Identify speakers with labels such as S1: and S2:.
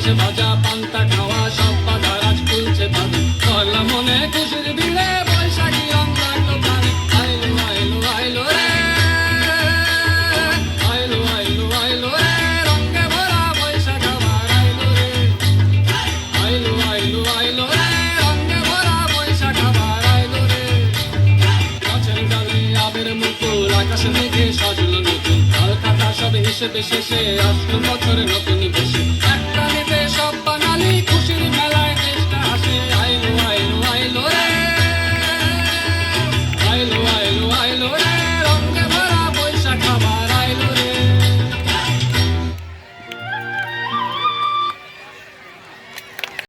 S1: শেষ ভাজা পান্তা খাওয়া সব বাধা রাজ খুলছে তাদের পয়লা মনে খুশির ভিড়ে বৈশাখী রং লাগলো প্রাণে আইলো আইলো আইলো রে আইলো আইলো আইলো রে রঙে ভরা বৈশাখ আবার আইলো রে আইলো আইলো আইলো রে রঙে ভরা বৈশাখ আবার আইলো রে গাছের ডালে আবের মুকুল আকাশে মেঘে সাজলো নতুন কলকাতা সব হিসেবে শেষে আসলো বছর নতুন